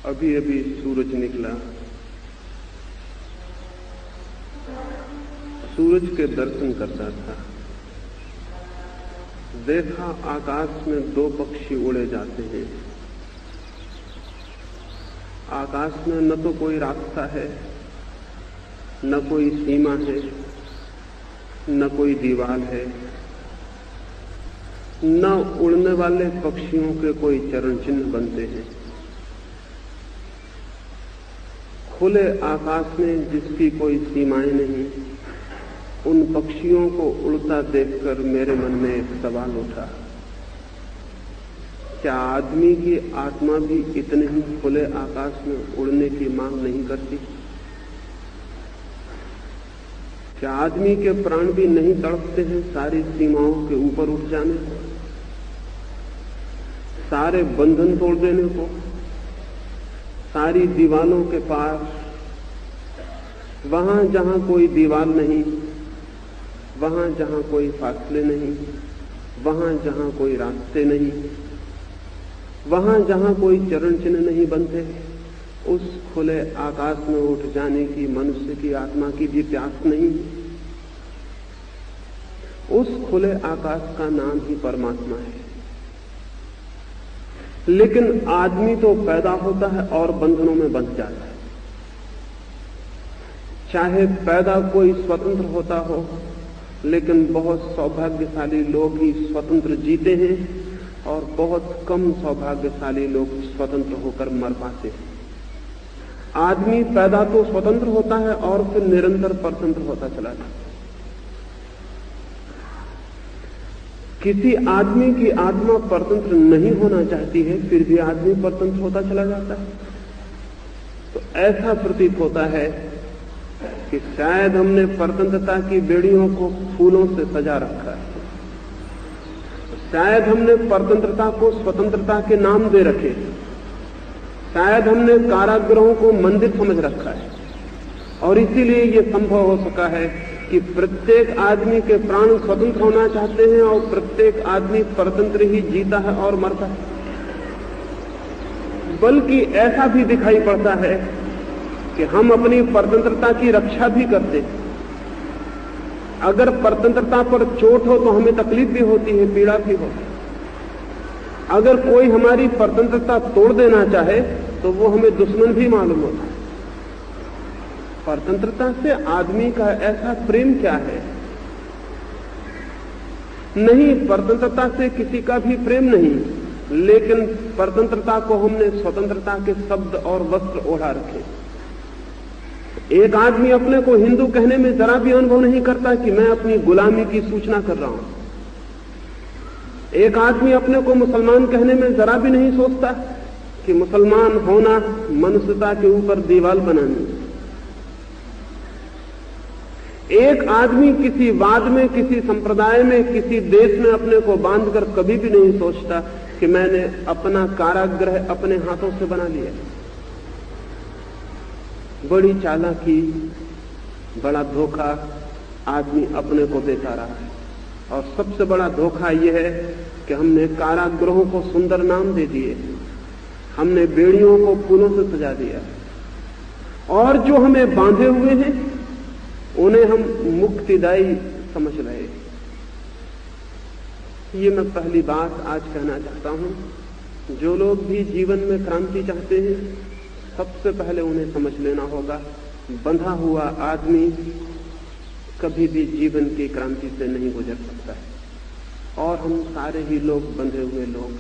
अभी अभी सूरज निकला। सूरज के दर्शन करता था। देखा आकाश में दो पक्षी उड़े जाते हैं। आकाश में न तो कोई रास्ता है, न कोई सीमा है, न कोई दीवार है, न उड़ने वाले पक्षियों के कोई चरण चिन्ह बनते हैं। खुले आकाश में जिसकी कोई सीमाएं नहीं, उन पक्षियों को उड़ता देखकर मेरे मन में एक सवाल उठा, क्या आदमी की आत्मा भी इतने ही खुले आकाश में उड़ने की मांग नहीं करती? क्या आदमी के प्राण भी नहीं तड़पते हैं सारी सीमाओं के ऊपर उठ जाने को, सारे बंधन तोड़ देने को, सारी दीवालों के पार, वहां जहां कोई दीवार नहीं, वहां जहां कोई फासले नहीं, वहां जहां कोई रास्ते नहीं, वहां जहां कोई चरण चिन्ह नहीं बनते, उस खुले आकाश में उठ जाने की मनुष्य की आत्मा की भी प्यास नहीं। उस खुले आकाश का नाम ही परमात्मा है। लेकिन आदमी तो पैदा होता है और बंधनों में बंध जाता है। चाहे पैदा कोई स्वतंत्र होता हो, लेकिन बहुत सौभाग्यशाली लोग ही स्वतंत्र जीते हैं और बहुत कम सौभाग्यशाली लोग स्वतंत्र होकर मर पाते हैं। आदमी पैदा तो स्वतंत्र होता है और फिर निरंतर परतंत्र होता चला जाता है। किसी आदमी की आत्मा परतंत्र नहीं होना चाहती है, फिर भी आदमी परतंत्र होता चला जाता है। तो ऐसा प्रतीत होता है कि शायद हमने परतंत्रता की बेड़ियों को फूलों से सजा रखा है, शायद हमने परतंत्रता को स्वतंत्रता के नाम दे रखे, शायद हमने कारागृहों को मंदिर समझ रखा है, और इसीलिए यह संभव हो सका है कि प्रत्येक आदमी के प्राण स्वतंत्र होना चाहते हैं और प्रत्येक आदमी परतंत्र ही जीता है और मरता है। बल्कि ऐसा भी दिखाई पड़ता है कि हम अपनी परतंत्रता की रक्षा भी करते हैं। अगर परतंत्रता पर चोट हो तो हमें तकलीफ भी होती है, पीड़ा भी होती है। अगर कोई हमारी परतंत्रता तोड़ देना चाहे तो वो हमें दुश्मन भी मालूम होता है। परतंत्रता से आदमी का ऐसा प्रेम क्या है? नहीं, परतंत्रता से किसी का भी प्रेम नहीं, लेकिन परतंत्रता को हमने स्वतंत्रता के शब्द और वस्त्र ओढ़ा रखे। एक आदमी अपने को हिंदू कहने में जरा भी अनुभव नहीं करता कि मैं अपनी गुलामी की सूचना कर रहा हूं। एक आदमी अपने को मुसलमान कहने में जरा भी नहीं सोचता कि मुसलमान होना मनुष्यता के ऊपर दीवार बनानी। एक आदमी किसी वाद में, किसी संप्रदाय में, किसी देश में अपने को बांधकर कभी भी नहीं सोचता कि मैंने अपना कारागृह अपने हाथों से बना लिया। बड़ी चालाकी, बड़ा धोखा आदमी अपने को देता रहा है, और सबसे बड़ा धोखा यह है कि हमने कारागृहों को सुंदर नाम दे दिए, हमने बेड़ियों को फूलों से सजा दिया, और जो हमें बांधे हुए हैं उन्हें हम मुक्तिदायी समझ रहे। ये मैं पहली बात आज कहना चाहता हूं। जो लोग भी जीवन में क्रांति चाहते हैं, सबसे पहले उन्हें समझ लेना होगा, बंधा हुआ आदमी कभी भी जीवन की क्रांति से नहीं गुजर सकता है, और हम सारे ही लोग बंधे हुए लोग।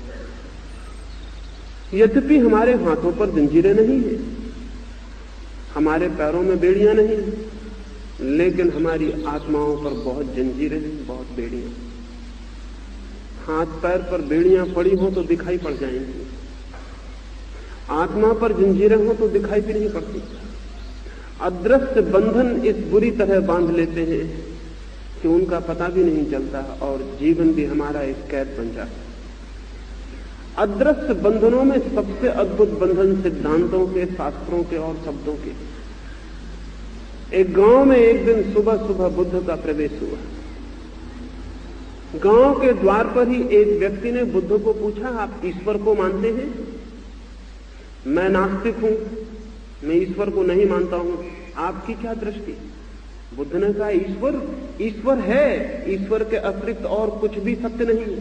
यद्यपि हमारे हाथों पर जंजीरें नहीं है, हमारे पैरों में बेड़ियां नहीं, लेकिन हमारी आत्माओं पर बहुत जंजीरें हैं, बहुत बेड़ियां। हाथ पैर पर बेड़ियां पड़ी हो तो दिखाई पड़ जाएंगी, आत्मा पर जंजीरें हो तो दिखाई भी नहीं पड़ती। अदृश्य बंधन इस बुरी तरह बांध लेते हैं कि उनका पता भी नहीं चलता, और जीवन भी हमारा एक कैद बन जाता है। अदृश्य बंधनों में सबसे अद्भुत बंधन सिद्धांतों के, शास्त्रों के और शब्दों के। एक गांव में एक दिन सुबह सुबह बुद्ध का प्रवेश हुआ। गांव के द्वार पर ही एक व्यक्ति ने बुद्ध को पूछा, आप ईश्वर को मानते हैं? मैं नास्तिक हूं, मैं ईश्वर को नहीं मानता हूं, आपकी क्या दृष्टि? बुद्ध ने कहा ईश्वर ईश्वर है, ईश्वर के अतिरिक्त और कुछ भी सत्य नहीं।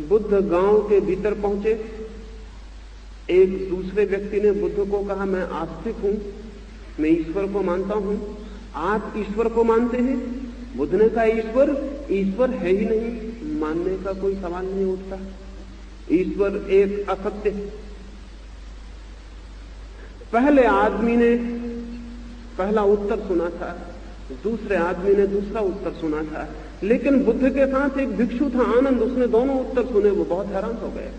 बुद्ध गांव के भीतर पहुंचे, एक दूसरे व्यक्ति ने बुद्ध को कहा मैं आस्तिक हूं, मैं ईश्वर को मानता हूं, आप ईश्वर को मानते हैं? बुद्ध ने कहा ईश्वर है ही नहीं, मानने का कोई सवाल नहीं उठता, ईश्वर एक असत्य है। पहले आदमी ने पहला उत्तर सुना था, दूसरे आदमी ने दूसरा उत्तर सुना था, लेकिन बुद्ध के साथ एक भिक्षु था आनंद, उसने दोनों उत्तर सुने, वो बहुत हैरान हो गए।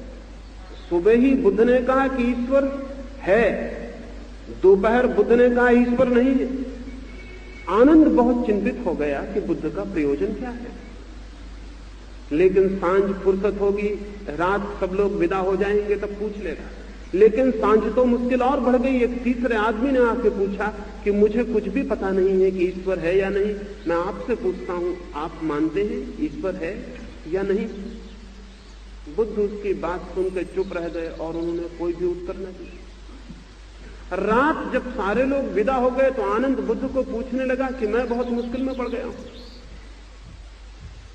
सुबह ही बुद्ध ने कहा कि ईश्वर है, दोपहर बुद्ध ने कहा ईश्वर नहीं है। आनंद बहुत चिंतित हो गया कि बुद्ध का प्रयोजन क्या है। लेकिन सांझ फुर्सत होगी, रात सब लोग विदा हो जाएंगे, तब पूछ लेगा। लेकिन सांझ तो मुश्किल और बढ़ गई। एक तीसरे आदमी ने आके पूछा कि मुझे कुछ भी पता नहीं है कि ईश्वर है या नहीं, मैं आपसे पूछता हूं, आप मानते हैं ईश्वर है या नहीं? बुद्ध उसकी बात सुनकर चुप रह गए और उन्होंने कोई भी उत्तर न दिया। रात जब सारे लोग विदा हो गए तो आनंद बुद्ध को पूछने लगा कि मैं बहुत मुश्किल में पड़ गया हूं,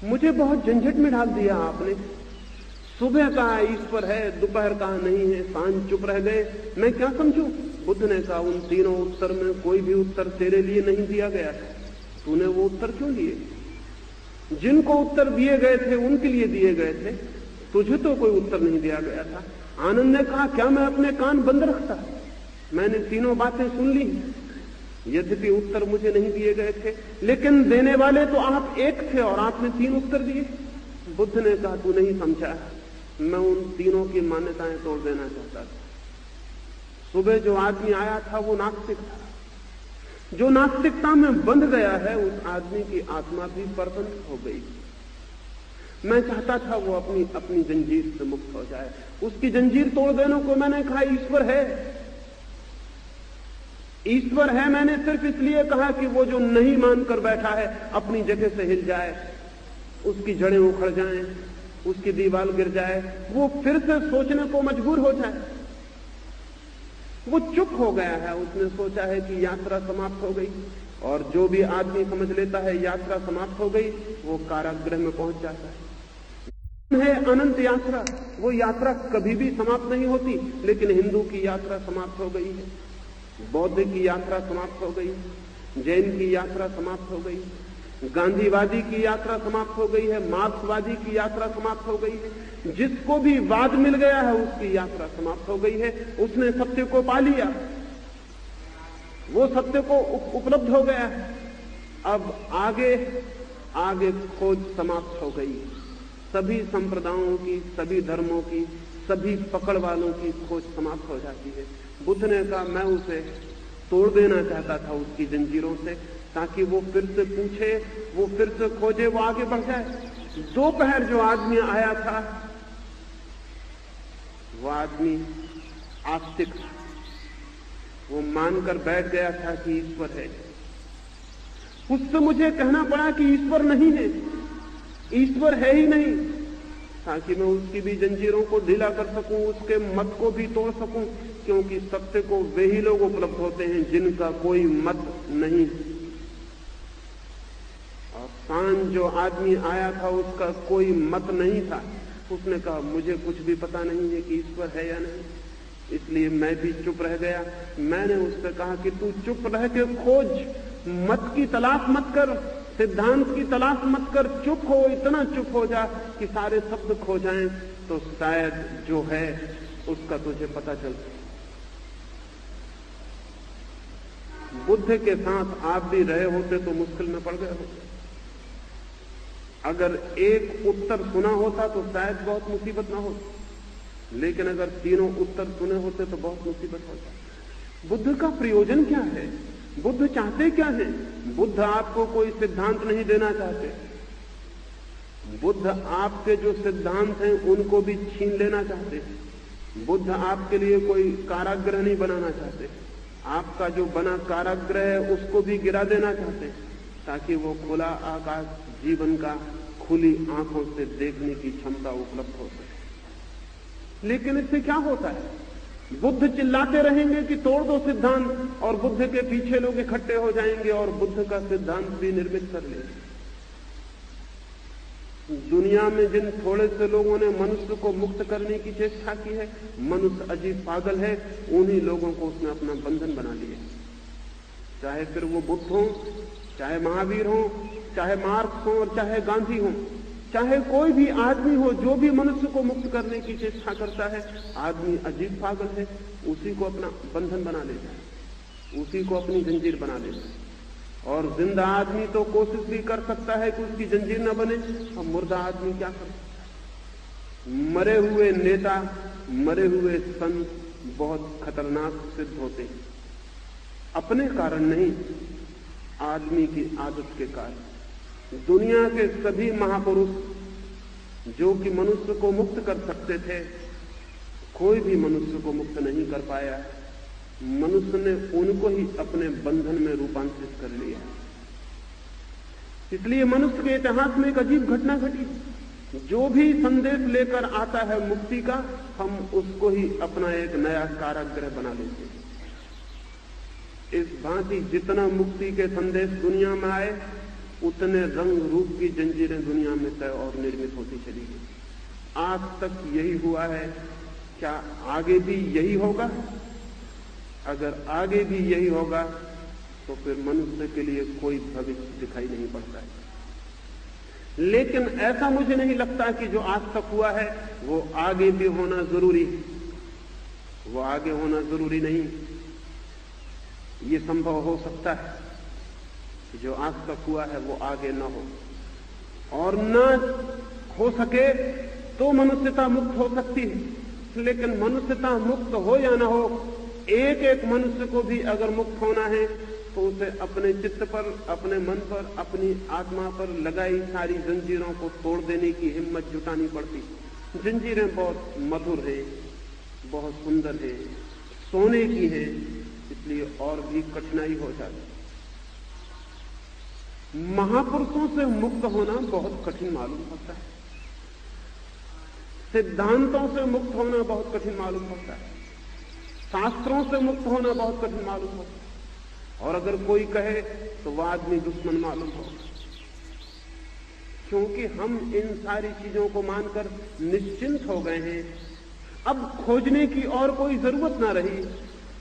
मुझे बहुत झंझट में डाल दिया आपने। सुबह कहा ईश्वर है, दोपहर कहा नहीं है, सांझ चुप रह गए, मैं क्या समझूं? बुद्ध ने कहा उन तीनों उत्तर में कोई भी उत्तर तेरे लिए नहीं दिया गया था, तूने वो उत्तर क्यों लिए? जिनको उत्तर दिए गए थे उनके लिए दिए गए थे, तुझे तो कोई उत्तर नहीं दिया गया था। आनंद ने कहा क्या मैं अपने कान बंद रखता? मैंने तीनों बातें सुन ली, यद्यपि उत्तर मुझे नहीं दिए गए थे, लेकिन देने वाले तो आप एक थे और आपने 3 उत्तर दिए। बुद्ध ने कहा तू नहीं समझा, मैं उन तीनों की मान्यताएं तोड़ देना चाहता था। सुबह जो आदमी आया था वो नास्तिक था, जो नास्तिकता में बंध गया है उस आदमी की आत्मा भी परतंत्र हो गई। मैं चाहता था वो अपनी जंजीर से मुक्त हो जाए, उसकी जंजीर तोड़ देने को मैंने कहा ईश्वर है, ईश्वर है मैंने सिर्फ इसलिए कहा कि वो जो नहीं मानकर बैठा है अपनी जगह से हिल जाए, उसकी जड़ें उखड़ जाएं, उसकी दीवार गिर जाए, वो फिर से सोचने को मजबूर हो जाए। वो चुप हो गया है, उसने सोचा है कि यात्रा समाप्त हो गई, और जो भी आदमी समझ लेता है यात्रा समाप्त हो गई वो कारागृह में पहुंच जाता है अनंत यात्रा। वो यात्रा कभी भी समाप्त नहीं होती, लेकिन हिंदू की यात्रा समाप्त हो गई है, बौद्ध की यात्रा समाप्त हो गई, जैन की यात्रा समाप्त हो गई, गांधीवादी की यात्रा समाप्त हो गई है, मार्क्सवादी की यात्रा समाप्त हो गई है। जिसको भी वाद मिल गया है उसकी यात्रा समाप्त हो गई है, उसने सत्य को पा लिया, वो सत्य को उपलब्ध हो गया है। अब आगे खोज समाप्त हो गई, सभी संप्रदायों की, सभी धर्मों की, सभी पकड़ वालों की खोज समाप्त हो जाती है। बुद्ध ने कहा मैं उसे तोड़ देना चाहता था उसकी जंजीरों से, ताकि वो फिर से पूछे, वो फिर से खोजे, वो आगे बढ़ जाए। दोपहर जो आदमी आया था वो आदमी आस्तिक था, वो मानकर बैठ गया था कि ईश्वर है। उससे मुझे कहना पड़ा कि ईश्वर नहीं है, ईश्वर है ही नहीं, ताकि मैं उसकी भी जंजीरों को ढीला कर सकूं, उसके मत को भी तोड़ सकूं, क्योंकि सत्य को वे ही लोग उपलब्ध होते हैं जिनका कोई मत नहीं। और सांझ जो आदमी आया था उसका कोई मत नहीं था, उसने कहा मुझे कुछ भी पता नहीं है कि ईश्वर है या नहीं, इसलिए मैं भी चुप रह गया। मैंने उससे कहा कि तू चुप रह के खोज, मत की तलाश मत कर, सिद्धांत की तलाश मत कर, चुप हो, इतना चुप हो जा कि सारे शब्द खो जाएं, तो शायद जो है उसका तुझे पता चल सके। बुद्ध के साथ आप भी रहे होते तो मुश्किल में पड़ गए होते। अगर एक उत्तर सुना होता तो शायद बहुत मुसीबत ना होती, लेकिन अगर तीनों उत्तर सुने होते तो बहुत मुसीबत होता। बुद्ध का प्रयोजन क्या है? बुद्ध चाहते क्या है? बुद्ध आपको कोई सिद्धांत नहीं देना चाहते, बुद्ध आपके जो सिद्धांत हैं उनको भी छीन लेना चाहते। बुद्ध आपके लिए कोई कारागृह नहीं बनाना चाहते, आपका जो बना कारागृह है उसको भी गिरा देना चाहते, ताकि वो खुला आकाश जीवन का खुली आंखों से देखने की क्षमता उपलब्ध हो सके। लेकिन इससे क्या होता है? बुद्ध चिल्लाते रहेंगे कि तोड़ दो सिद्धांत, और बुद्ध के पीछे लोग इकट्ठे हो जाएंगे और बुद्ध का सिद्धांत भी निर्मित कर लेंगे। दुनिया में जिन थोड़े से लोगों ने मनुष्य को मुक्त करने की चेष्टा की है, मनुष्य अजीब पागल है, उन्हीं लोगों को उसने अपना बंधन बना लिया। चाहे फिर वो बुद्ध हो, चाहे महावीर हो, चाहे मार्क्स हो और चाहे गांधी हो, चाहे कोई भी आदमी हो, जो भी मनुष्य को मुक्त करने की चेष्टा करता है, आदमी अजीब पागल है, उसी को अपना बंधन बना लेता है, उसी को अपनी जंजीर बना लेता है। और जिंदा आदमी तो कोशिश भी कर सकता है कि उसकी जंजीर न बने, और मुर्दा आदमी क्या कर सकता है? मरे हुए नेता, मरे हुए संत बहुत खतरनाक सिद्ध होते हैं, अपने कारण नहीं, आदमी की आदत के कारण। दुनिया के सभी महापुरुष जो कि मनुष्य को मुक्त कर सकते थे, कोई भी मनुष्य को मुक्त नहीं कर पाया। मनुष्य ने उनको ही अपने बंधन में रूपांतरित कर लिया। इसलिए मनुष्य के इतिहास में एक अजीब घटना घटी। जो भी संदेश लेकर आता है मुक्ति का, हम उसको ही अपना एक नया कारागृह बना लेते हैं। इस भांति जितना मुक्ति के संदेश दुनिया में आए, उतने रंग रूप की जंजीरें दुनिया में तय और निर्मित होती चली गई। आज तक यही हुआ है, क्या आगे भी यही होगा? अगर आगे भी यही होगा तो फिर मनुष्य के लिए कोई भविष्य दिखाई नहीं पड़ता है। लेकिन ऐसा मुझे नहीं लगता कि जो आज तक हुआ है वो आगे भी होना जरूरी है। वो आगे होना जरूरी नहीं। ये संभव हो सकता है कि जो आज तक हुआ है वो आगे न हो, और न हो सके तो मनुष्यता मुक्त हो सकती है। लेकिन मनुष्यता मुक्त हो या न हो, एक एक मनुष्य को भी अगर मुक्त होना है तो उसे अपने चित्त पर, अपने मन पर, अपनी आत्मा पर लगाई सारी जंजीरों को तोड़ देने की हिम्मत जुटानी पड़ती। जंजीरें बहुत मधुर हैं, बहुत सुंदर हैं, सोने की हैं, इसलिए और भी कठिनाई हो जाती। महापुरुषों से मुक्त होना बहुत कठिन मालूम होता है, सिद्धांतों से मुक्त होना बहुत कठिन मालूम होता है, शास्त्रों से मुक्त होना बहुत कठिन मालूम होता है। और अगर कोई कहे तो वह आदमी दुश्मन मालूम होगा, क्योंकि हम इन सारी चीजों को मानकर निश्चिंत हो गए हैं। अब खोजने की और कोई जरूरत ना रही।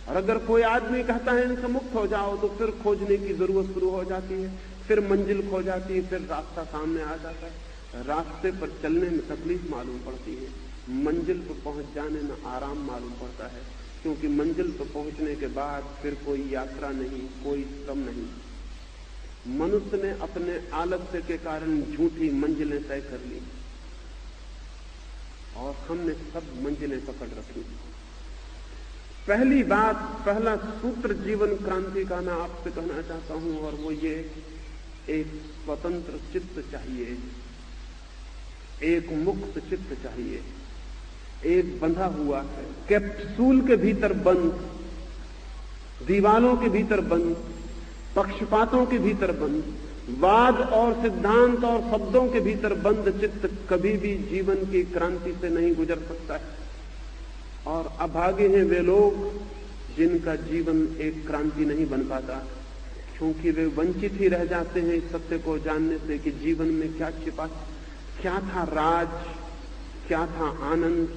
और अगर कोई आदमी कहता है इनसे मुक्त हो जाओ, तो फिर खोजने की जरूरत शुरू हो जाती है, फिर मंजिल खो जाती है, फिर रास्ता सामने आ जाता है। रास्ते पर चलने में तकलीफ मालूम पड़ती है, मंजिल पर पहुंच जाने में आराम मालूम पड़ता है, क्योंकि मंजिल पर पहुंचने के बाद फिर कोई यात्रा नहीं, कोई श्रम नहीं। मनुष्य ने अपने आलस्य के कारण झूठी मंजिलें तय कर ली और हमने सब मंजिलें पकड़ रखी। पहली बात, पहला सूत्र जीवन क्रांति का मैं आपसे कहना चाहता हूं, और वो ये, एक स्वतंत्र चित्त चाहिए, एक मुक्त चित्त चाहिए। एक बंधा हुआ कैप्सूल के भीतर बंद, दीवालों के भीतर बंद, पक्षपातों के भीतर बंद, वाद और सिद्धांत और शब्दों के भीतर बंद चित्त कभी भी जीवन की क्रांति से नहीं गुजर सकता है। और अभागे हैं वे लोग जिनका जीवन एक क्रांति नहीं बन पाता, क्योंकि वे वंचित ही रह जाते हैं इस सत्य को जानने से कि जीवन में क्या छिपा, क्या था राज, क्या था आनंद,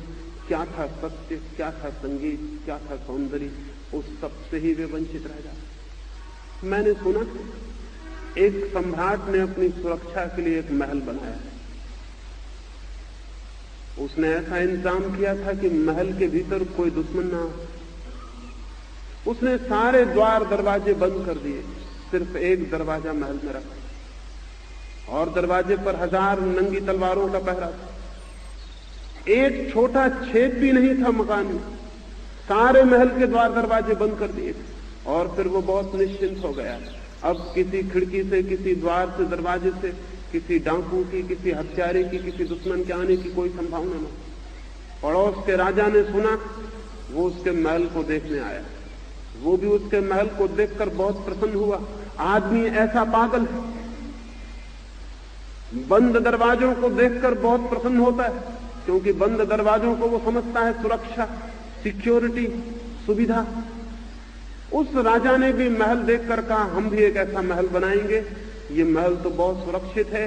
क्या था सत्य, क्या था संगीत, क्या था सौंदर्य। उस सब से ही वे वंचित रह जाते। मैंने सुना एक सम्राट ने अपनी सुरक्षा के लिए एक महल बनाया है। उसने ऐसा इंतजाम किया था कि महल के भीतर कोई दुश्मन ना हो। उसने सारे द्वार दरवाजे बंद कर दिए, सिर्फ एक दरवाजा महल में रखा, और दरवाजे पर 1000 नंगी तलवारों का पहरा था। एक छोटा छेद भी नहीं था मकान में, सारे महल के द्वार दरवाजे बंद कर दिए। और फिर वो बहुत निश्चिंत हो गया। अब किसी खिड़की से, किसी द्वार से, दरवाजे से किसी डाकू की, किसी हत्यारे की, किसी दुश्मन के आने की कोई संभावना न। पड़ोस के राजा ने सुना, वो उसके महल को देखने आया। वो भी उसके महल को देखकर बहुत प्रसन्न हुआ। आदमी ऐसा पागल है, बंद दरवाजों को देखकर बहुत प्रसन्न होता है, क्योंकि बंद दरवाजों को वो समझता है सुरक्षा, सिक्योरिटी, सुविधा। उस राजा ने भी महल देखकर कहा हम भी एक ऐसा महल बनाएंगे, ये महल तो बहुत सुरक्षित है,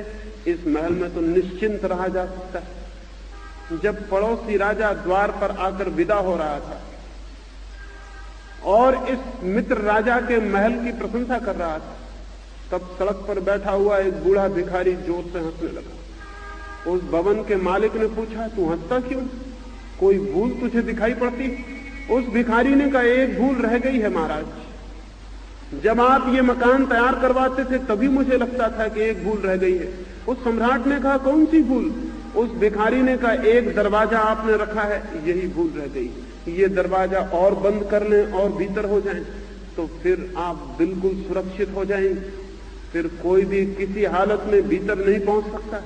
इस महल में तो निश्चिंत रहा जा सकता है। जब पड़ोसी राजा द्वार पर आकर विदा हो रहा था और इस मित्र राजा के महल की प्रशंसा कर रहा था, तब सड़क पर बैठा हुआ एक बूढ़ा भिखारी जोर से हंसने लगा। उस भवन के मालिक ने पूछा, तू हंसता क्यों? कोई भूल तुझे दिखाई पड़ती? उस भिखारी ने कहा, एक भूल रह गई है महाराज। जब आप ये मकान तैयार करवाते थे तभी मुझे लगता था कि एक भूल रह गई है। उस सम्राट ने कहा, कौन सी भूल? उस भिखारी ने कहा, एक दरवाजा आपने रखा है, यही भूल रह गई। ये दरवाजा और बंद कर लें और भीतर हो जाएं तो फिर आप बिल्कुल सुरक्षित हो जाएंगे, फिर कोई भी किसी हालत में भीतर नहीं पहुंच सकता।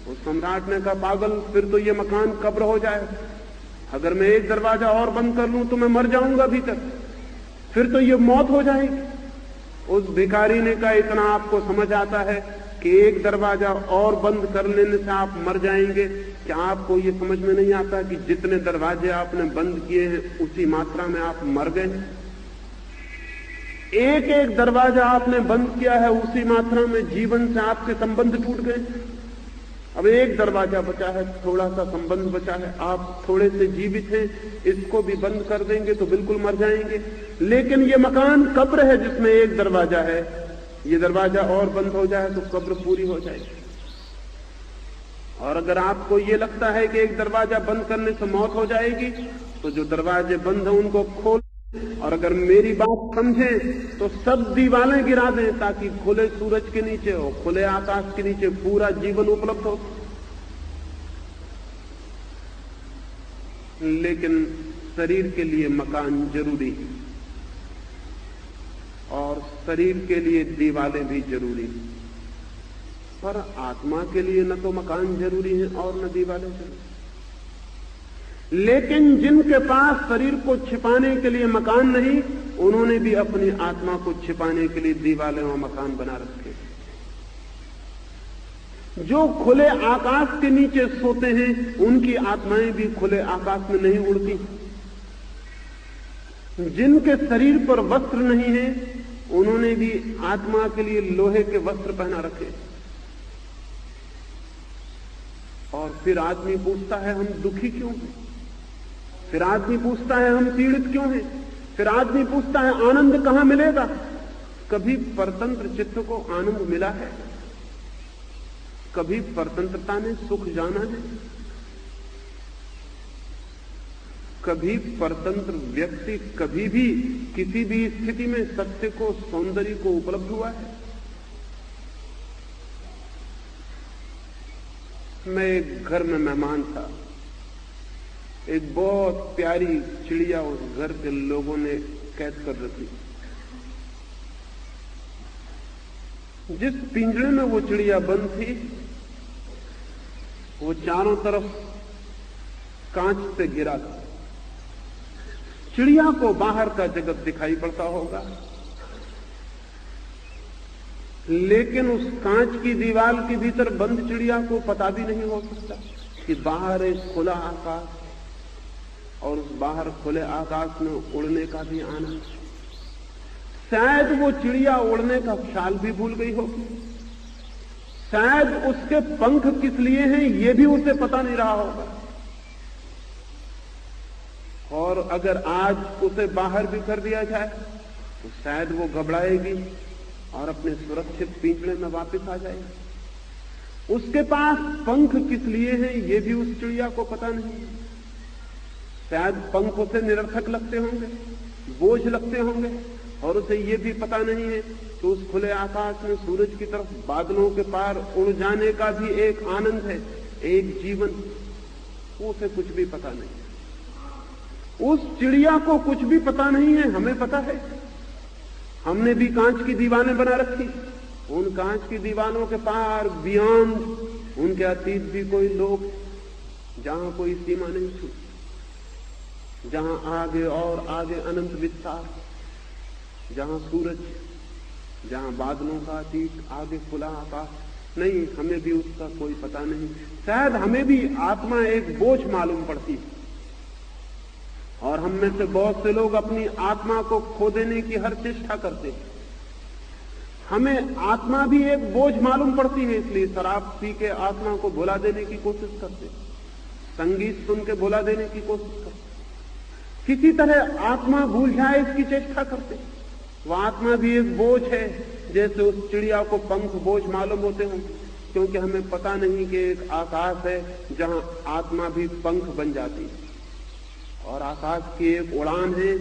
उस सम्राट ने कहा, पागल, फिर तो ये मकान कब्र हो जाए। अगर मैं एक दरवाजा और बंद कर लूं तो मैं मर जाऊंगा भीतर, फिर तो ये मौत हो जाएगी। उस भिखारी ने कहा, इतना आपको समझ आता है कि एक दरवाजा और बंद कर लेने से आप मर जाएंगे, क्या आपको ये समझ में नहीं आता कि जितने दरवाजे आपने बंद किए हैं उसी मात्रा में आप मर गए? एक एक दरवाजा आपने बंद किया है, उसी मात्रा में जीवन से आपके संबंध टूट गए। अब एक दरवाजा बचा है, थोड़ा सा संबंध बचा है, आप थोड़े से जीवित हैं, इसको भी बंद कर देंगे तो बिल्कुल मर जाएंगे। लेकिन ये मकान कब्र है जिसमें एक दरवाजा है, ये दरवाजा और बंद हो जाए तो कब्र पूरी हो जाएगी। और अगर आपको ये लगता है कि एक दरवाजा बंद करने से मौत हो जाएगी तो जो दरवाजे बंद हैं उनको खोल, और अगर मेरी बात समझें तो सब दीवारें गिरा दें ताकि खुले सूरज के नीचे हो, खुले आकाश के नीचे पूरा जीवन उपलब्ध हो। लेकिन शरीर के लिए मकान जरूरी है और शरीर के लिए दीवारें भी जरूरी हैं, पर आत्मा के लिए न तो मकान जरूरी है और न दीवारें जरूरी। लेकिन जिनके पास शरीर को छिपाने के लिए मकान नहीं, उन्होंने भी अपनी आत्मा को छिपाने के लिए दीवारें और मकान बना रखे। जो खुले आकाश के नीचे सोते हैं उनकी आत्माएं भी खुले आकाश में नहीं उड़ती। जिनके शरीर पर वस्त्र नहीं है उन्होंने भी आत्मा के लिए लोहे के वस्त्र पहना रखे। और फिर आदमी पूछता है हम दुखी क्यों हैं, फिर आदमी पूछता है हम पीड़ित क्यों हैं, फिर आदमी पूछता है आनंद कहां मिलेगा। कभी परतंत्र चित्त को आनंद मिला है? कभी परतंत्रता ने सुख जाना है? कभी परतंत्र व्यक्ति कभी भी किसी भी स्थिति में सत्य को, सौंदर्य को उपलब्ध हुआ है? मैं एक घर में मेहमान था, एक बहुत प्यारी चिड़िया उस घर के लोगों ने कैद कर रखी। जिस पिंजरे में वो चिड़िया बंद थी वो चारों तरफ कांच से घिरा था। चिड़िया को बाहर का जगत दिखाई पड़ता होगा, लेकिन उस कांच की दीवार के भीतर बंद चिड़िया को पता भी नहीं हो सकता कि बाहर एक खुला आकाश, और उस बाहर खुले आकाश में उड़ने का भी आनंद। शायद वो चिड़िया उड़ने का ख्याल भी भूल गई होगी, शायद उसके पंख किस लिए हैं ये भी उसे पता नहीं रहा होगा। और अगर आज उसे बाहर भी कर दिया जाए तो शायद वो घबराएगी और अपने सुरक्षित पिंजरे में वापस आ जाएगी। उसके पास पंख किस लिए हैं ये भी उस चिड़िया को पता नहीं। शायद पंख उसे निरर्थक लगते होंगे, बोझ लगते होंगे, और उसे ये भी पता नहीं है कि उस खुले आकाश में सूरज की तरफ बादलों के पार उड़ जाने का भी एक आनंद है, एक जीवन। उसे कुछ भी पता नहीं। उस चिड़िया को कुछ भी पता नहीं है, हमें पता है। हमने भी कांच की दीवारें बना रखी, उन कांच की दीवारों के पार, बियॉन्ड, उनके अतीत भी कोई लोग, जहां कोई सीमा नहीं छूटी, जहां आगे और आगे अनंत विस्तार, जहां सूरज, जहां बादलों का अतीत, आगे खुला आकाश, नहीं, हमें भी उसका कोई पता नहीं। शायद हमें भी आत्मा एक बोझ मालूम पड़ती है, और हम में से बहुत से लोग अपनी आत्मा को खो देने की हर चेष्टा करते हैं। हमें आत्मा भी एक बोझ मालूम पड़ती है, इसलिए शराब पी के आत्मा को भुला देने की कोशिश करते, संगीत सुन के भुला देने की कोशिश करते, किसी तरह आत्मा भूल जाए इसकी चेष्टा करते। वह आत्मा भी एक बोझ है, जैसे उस चिड़िया को पंख बोझ मालूम होते हों, क्योंकि हमें पता नहीं कि एक आकाश है जहां आत्मा भी पंख बन जाती है, और आकाश की एक उड़ान है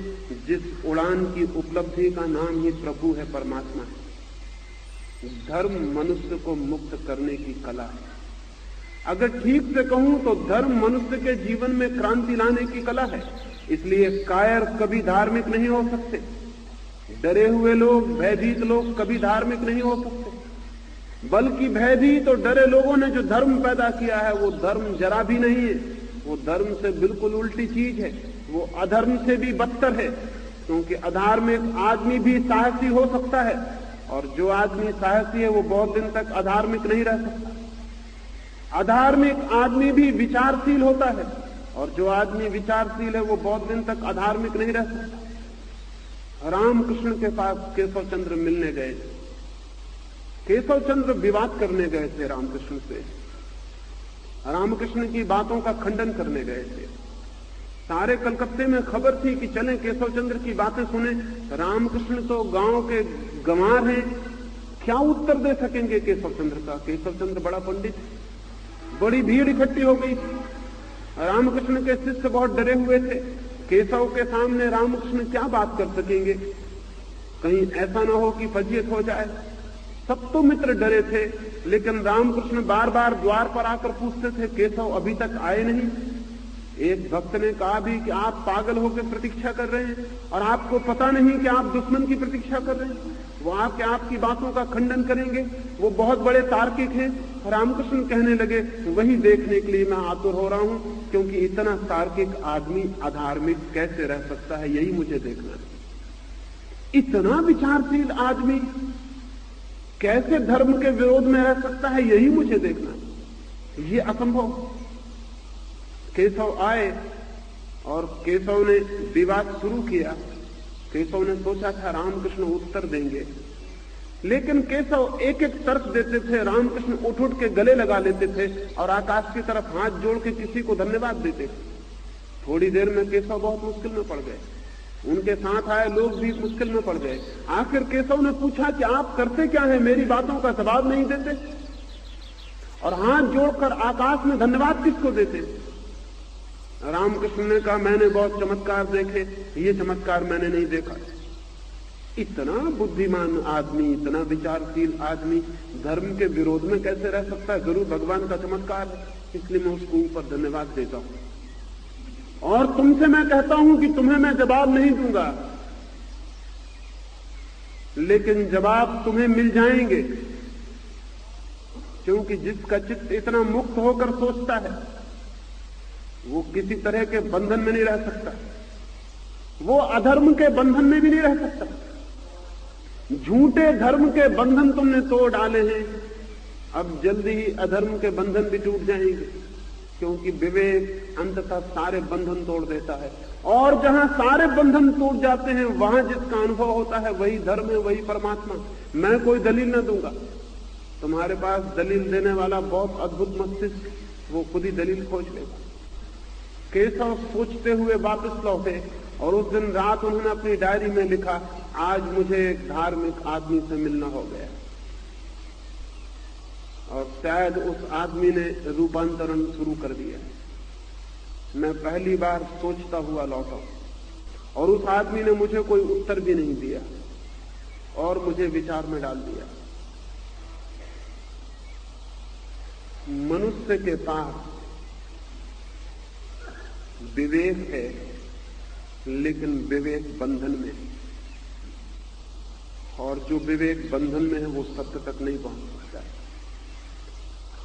जिस उड़ान की उपलब्धि का नाम ही प्रभु है, परमात्मा है। धर्म मनुष्य को मुक्त करने की कला है। अगर ठीक से कहूं तो धर्म मनुष्य के जीवन में क्रांति लाने की कला है। इसलिए कायर कभी धार्मिक नहीं हो सकते, डरे हुए लोग, भयभीत लोग कभी धार्मिक नहीं हो सकते, बल्कि भयभीत और डरे लोगों ने जो धर्म पैदा किया है वो धर्म जरा भी नहीं है, वो धर्म से बिल्कुल उल्टी चीज है, वो अधर्म से भी बदतर है। क्योंकि अधार्मिक आदमी भी साहसी हो सकता है, और जो आदमी साहसी है वो बहुत दिन तक अधार्मिक नहीं रह सकता। अधार्मिक आदमी भी विचारशील होता है, और जो आदमी विचारशील है वो बहुत दिन तक अधार्मिक नहीं रह सकता। रामकृष्ण के पास केशव चंद्र मिलने गए, केशव चंद्र विवाद करने गए थे रामकृष्ण से, रामकृष्ण की बातों का खंडन करने गए थे। सारे कलकत्ते में खबर थी कि चलें केशव चंद्र की बातें सुने। रामकृष्ण तो गांव के गंवार हैं, क्या उत्तर दे सकेंगे केशव चंद्र का? केशव चंद्र बड़ा पंडित, बड़ी भीड़ इकट्ठी हो गई थी। रामकृष्ण के शिष्य बहुत डरे हुए थे, केशव के सामने रामकृष्ण क्या बात कर सकेंगे, कहीं ऐसा ना हो कि फजीयत हो जाए। सब तो मित्र डरे थे, लेकिन रामकृष्ण बार बार द्वार पर आकर पूछते थे, केशव अभी तक आए नहीं। एक भक्त ने कहा भी कि आप पागल होकर प्रतीक्षा कर रहे हैं, और आपको पता नहीं कि आप दुश्मन की प्रतीक्षा कर रहे हैं। वो आके आपकी बातों का खंडन करेंगे, वो बहुत बड़े तार्किक हैं। रामकृष्ण कहने लगे, वही देखने के लिए मैं आतुर हो रहा हूं, क्योंकि इतना तार्किक आदमी अधार्मिक कैसे रह सकता है, यही मुझे देखना है। इतना विचारशील आदमी कैसे धर्म के विरोध में रह सकता है, यही मुझे देखना है। ये असंभव। केशव आए और केशव ने विवाद शुरू किया। केशव ने सोचा था रामकृष्ण उत्तर देंगे, लेकिन केशव एक एक तर्क देते थे। रामकृष्ण उठ उठ के गले लगा लेते थे और आकाश की तरफ हाथ जोड़ के किसी को धन्यवाद देते थे। थोड़ी देर में केशव बहुत मुश्किल में पड़ गए, उनके साथ आए लोग भी मुश्किल में पड़ गए। आखिर केशव ने पूछा कि आप करते क्या हैं, मेरी बातों का जवाब नहीं देते, और हाथ जोड़कर आकाश में धन्यवाद किसको देते? रामकृष्ण ने कहा, मैंने बहुत चमत्कार देखे, ये चमत्कार मैंने नहीं देखा। इतना बुद्धिमान आदमी, इतना विचारशील आदमी धर्म के विरोध में कैसे रह सकता है? जरूर भगवान का चमत्कार है, इसलिए मैं उसको ऊपर धन्यवाद देता हूं। और तुमसे मैं कहता हूं कि तुम्हें मैं जवाब नहीं दूंगा, लेकिन जवाब तुम्हें मिल जाएंगे, क्योंकि जिसका चित्त इतना मुक्त होकर सोचता है वो किसी तरह के बंधन में नहीं रह सकता, वो अधर्म के बंधन में भी नहीं रह सकता। झूठे धर्म के बंधन तुमने तोड़ डाले हैं, अब जल्दी ही अधर्म के बंधन भी टूट जाएंगे, क्योंकि विवेक अंततः सारे बंधन तोड़ देता है। और जहां सारे बंधन टूट जाते हैं वहां जिसका अनुभव होता है वही धर्म है, वही परमात्मा। मैं कोई दलील न दूंगा, तुम्हारे पास दलील देने वाला बहुत अद्भुत मस्तिष्क, वो खुद ही दलील खोज लेगा। केशव सोचते हुए वापस लौटे और उस दिन रात उन्होंने अपनी डायरी में लिखा, आज मुझे एक धार्मिक आदमी से मिलना हो गया। और शायद उस आदमी ने रूपांतरण शुरू कर दिया। मैं पहली बार सोचता हुआ लौटा और उस आदमी ने मुझे कोई उत्तर भी नहीं दिया और मुझे विचार में डाल दिया। मनुष्य के पास विवेक है, लेकिन विवेक बंधन में है, और जो विवेक बंधन में है वो सत्य तक नहीं पहुंच सकता है।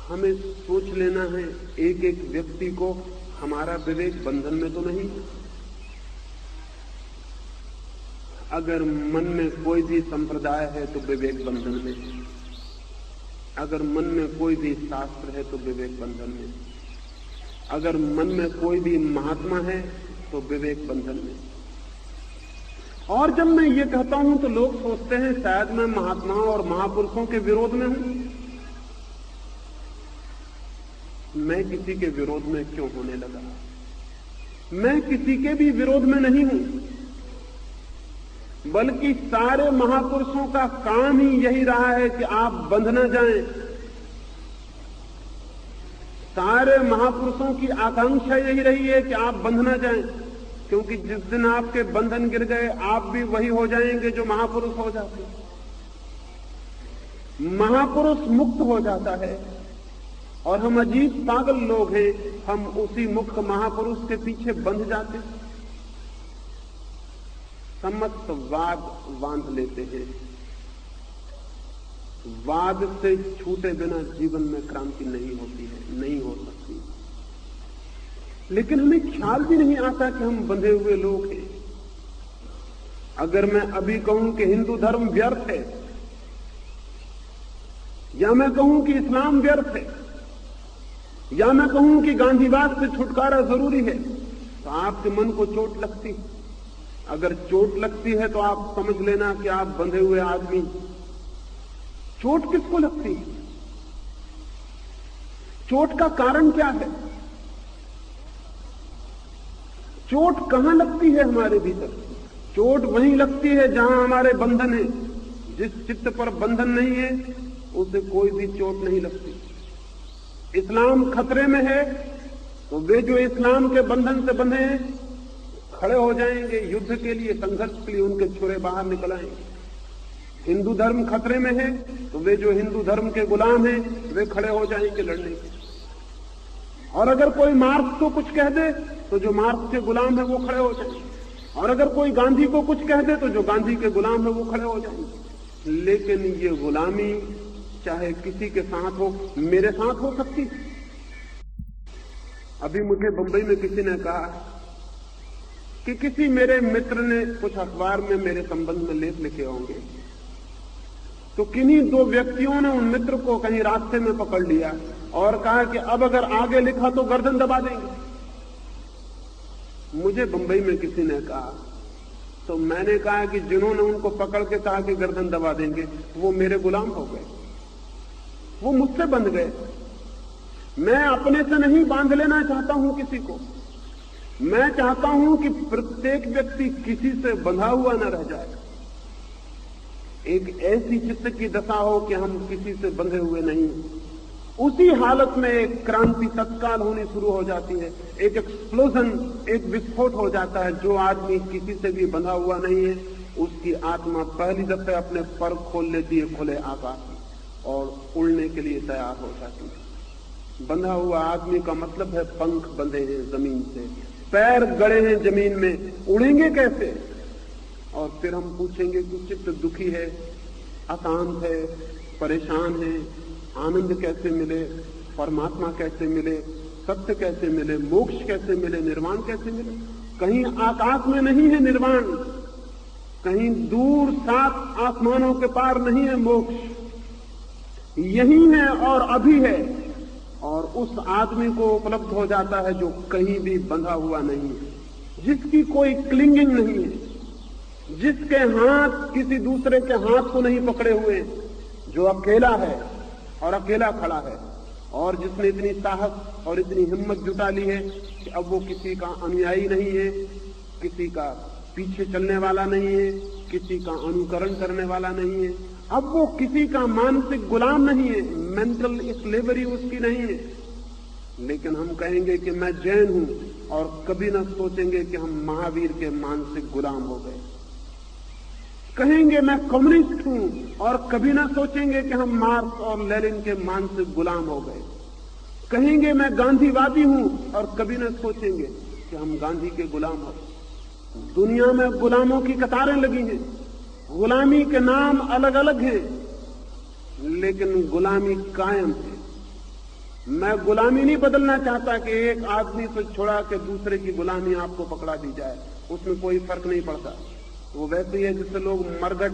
हमें सोच लेना है एक एक व्यक्ति को, हमारा विवेक बंधन में तो नहीं। अगर मन में कोई भी संप्रदाय है तो विवेक बंधन में है। अगर मन में कोई भी शास्त्र है तो विवेक बंधन में, अगर मन में कोई भी महात्मा है तो विवेक बंधन में। और जब मैं ये कहता हूं तो लोग सोचते हैं शायद मैं महात्माओं और महापुरुषों के विरोध में हूं। मैं किसी के विरोध में क्यों होने लगा? मैं किसी के भी विरोध में नहीं हूं, बल्कि सारे महापुरुषों का काम ही यही रहा है कि आप बंध न जाएं। सारे महापुरुषों की आकांक्षा यही रही है कि आप बंध न जाएं, क्योंकि जिस दिन आपके बंधन गिर गए आप भी वही हो जाएंगे जो महापुरुष हो जाते हैं। महापुरुष मुक्त हो जाता है और हम अजीब पागल लोग हैं, हम उसी मुक्त महापुरुष के पीछे बंध जाते हैं। समस्त वाद बांध लेते हैं। वाद से छूटे बिना जीवन में क्रांति नहीं होती है, नहीं हो सकती। लेकिन हमें ख्याल भी नहीं आता कि हम बंधे हुए लोग हैं। अगर मैं अभी कहूं कि हिंदू धर्म व्यर्थ है, या मैं कहूं कि इस्लाम व्यर्थ है, या मैं कहूं कि गांधीवाद से छुटकारा जरूरी है, तो आपके मन को चोट लगती। अगर चोट लगती है तो आप समझ लेना कि आप बंधे हुए आदमी। चोट किसको लगती है? चोट का कारण क्या है? चोट कहां लगती है हमारे भीतर? चोट वहीं लगती है जहां हमारे बंधन है। जिस चित्त पर बंधन नहीं है उसे कोई भी चोट नहीं लगती। इस्लाम खतरे में है तो वे जो इस्लाम के बंधन से बंधे हैं खड़े हो जाएंगे युद्ध के लिए, संघर्ष के लिए, उनके छुरे बाहर निकल आएंगे। हिंदू धर्म खतरे में है तो वे जो हिंदू धर्म के गुलाम हैं वे खड़े हो जाएंगे लड़ने के। और अगर कोई मार्क्स को कुछ कह दे तो जो मार्क्स के गुलाम है वो खड़े हो जाएंगे, और अगर कोई गांधी को कुछ कह दे तो जो गांधी के गुलाम है वो खड़े हो जाएंगे। लेकिन ये गुलामी चाहे किसी के साथ हो, मेरे साथ हो सकती है। अभी मुझे बंबई में किसी ने कहा कि किसी मेरे मित्र ने कुछ अखबार में मेरे संबंध में लेख लिखे होंगे, तो किन्हीं दो व्यक्तियों ने उन मित्र को कहीं रास्ते में पकड़ लिया और कहा कि अब अगर आगे लिखा तो गर्दन दबा देंगे। मुझे बंबई में किसी ने कहा, तो मैंने कहा कि जिन्होंने उनको पकड़ के कहा कि गर्दन दबा देंगे वो मेरे गुलाम हो गए, वो मुझसे बंध गए। मैं अपने से नहीं बांध लेना चाहता हूं किसी को। मैं चाहता हूं कि प्रत्येक व्यक्ति किसी से बंधा हुआ न रह जाए। एक ऐसी चित्त की दशा हो कि हम किसी से बंधे हुए नहीं। उसी हालत में एक क्रांति तत्काल होनी शुरू हो जाती है, एक एक्सप्लोजन, एक विस्फोट हो जाता है। जो आदमी किसी से भी बंधा हुआ नहीं है उसकी आत्मा पहली दफे अपने पर खोल लेती है खुले आकाश में और उड़ने के लिए तैयार हो जाती है। बंधा हुआ आदमी का मतलब है पंख बंधे हैं जमीन से, पैर गड़े हैं जमीन में, उड़ेंगे कैसे? और फिर हम पूछेंगे कि चित्त दुखी है, अशांत है, परेशान है, आनंद कैसे मिले, परमात्मा कैसे मिले, सत्य कैसे मिले, मोक्ष कैसे मिले, निर्वाण कैसे मिले? कहीं आकाश में नहीं है निर्वाण, कहीं दूर 7 आसमानों के पार नहीं है मोक्ष, यही है और अभी है। और उस आदमी को उपलब्ध हो जाता है जो कहीं भी बंधा हुआ नहीं है, जिसकी कोई क्लिंगिंग नहीं है, जिसके हाथ किसी दूसरे के हाथ को नहीं पकड़े हुए, जो अकेला है और अकेला खड़ा है, और जिसने इतनी साहस और इतनी हिम्मत जुटा ली है कि अब वो किसी का अनुयायी नहीं है, किसी का पीछे चलने वाला नहीं है, किसी का अनुकरण करने वाला नहीं है, अब वो किसी का मानसिक गुलाम नहीं है, मेंटल स्लेवरी उसकी नहीं है। लेकिन हम कहेंगे कि मैं जैन हूं और कभी न सोचेंगे कि हम महावीर के मानसिक गुलाम हो गए। कहेंगे मैं कम्युनिस्ट हूं और कभी न सोचेंगे कि हम मार्क्स और लेनिन के मानसिक गुलाम हो गए। कहेंगे मैं गांधीवादी हूं और कभी न सोचेंगे कि हम गांधी के गुलाम हो। दुनिया में गुलामों की कतारें लगी हैं, गुलामी के नाम अलग अलग हैं, लेकिन गुलामी कायम है। मैं गुलामी नहीं बदलना चाहता कि एक आदमी से छुड़ा के दूसरे की गुलामी आपको पकड़ा दी जाए, उसमें कोई फर्क नहीं पड़ता। वो वैसे ही है जिससे लोग मरघट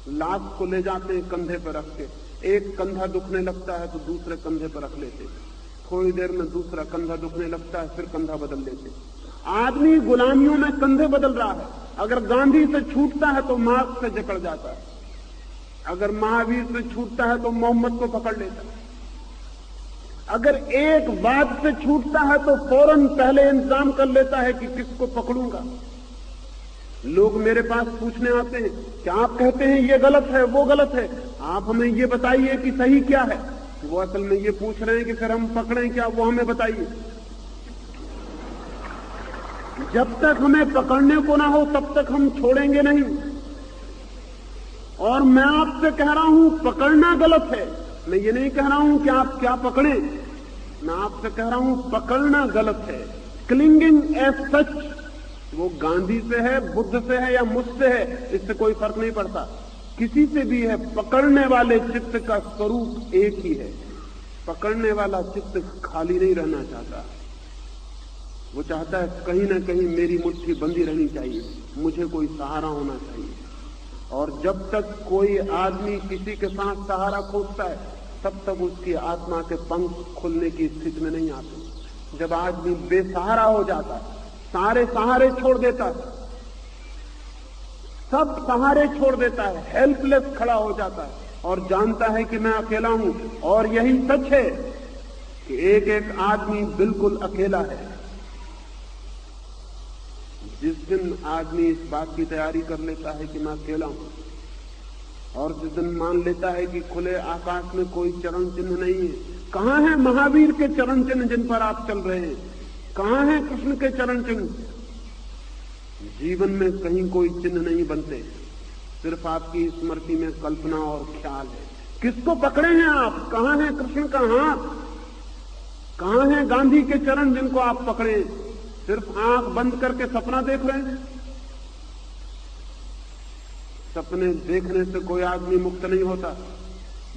लाश को ले जाते हैं कंधे पर रख के, एक कंधा दुखने लगता है तो दूसरे कंधे पर रख लेते, थोड़ी देर में दूसरा कंधा दुखने लगता है, फिर कंधा बदल लेते। आदमी गुलामियों में कंधे बदल रहा है। अगर गांधी से छूटता है तो मार्क्स से जकड़ जाता है, अगर महावीर से छूटता है तो मोहम्मद को पकड़ लेता है, अगर एक बात से छूटता है तो फौरन पहले इंतजाम कर लेता है कि किसको पकड़ूंगा। लोग मेरे पास पूछने आते हैं कि आप कहते हैं ये गलत है वो गलत है, आप हमें ये बताइए कि सही क्या है। वो असल में ये पूछ रहे हैं कि फिर हम पकड़ें क्या, वो हमें बताइए। जब तक हमें पकड़ने को ना हो तब तक हम छोड़ेंगे नहीं। और मैं आपसे कह रहा हूं पकड़ना गलत है, मैं ये नहीं कह रहा हूं कि आप क्या पकड़ें, मैं आपसे कह रहा हूं पकड़ना गलत है। क्लिंगिंग एज सच, वो गांधी से है, बुद्ध से है या मुझसे है, इससे कोई फर्क नहीं पड़ता, किसी से भी है। पकड़ने वाले चित्त का स्वरूप एक ही है। पकड़ने वाला चित्त खाली नहीं रहना चाहता, वो चाहता है कहीं ना कहीं मेरी मुट्ठी बंधी रहनी चाहिए, मुझे कोई सहारा होना चाहिए। और जब तक कोई आदमी किसी के साथ सहारा खोजता है तब तक उसकी आत्मा के पंख खुलने की स्थिति में नहीं आते। जब आदमी बेसहारा हो जाता है, सारे सहारे छोड़ देता है, सब सहारे छोड़ देता है, हेल्पलेस खड़ा हो जाता है और जानता है कि मैं अकेला हूं। और यही सच है कि एक एक आदमी बिल्कुल अकेला है। जिस दिन आदमी इस बात की तैयारी कर लेता है कि मैं अकेला हूं, और जिस दिन मान लेता है कि खुले आकाश में कोई चरण चिन्ह नहीं है। कहां है महावीर के चरण चिन्ह जिन पर आप चल रहे हैं? कहां है कृष्ण के चरण चिन्ह? जीवन में कहीं कोई चिन्ह नहीं बनते, सिर्फ आपकी स्मृति में कल्पना और ख्याल है। किसको पकड़े हैं आप? कहां है कृष्ण का हाथ? कहां है गांधी के चरण जिनको आप पकड़े? सिर्फ आंख बंद करके सपना देख रहे हैं। सपने देखने से कोई आदमी मुक्त नहीं होता।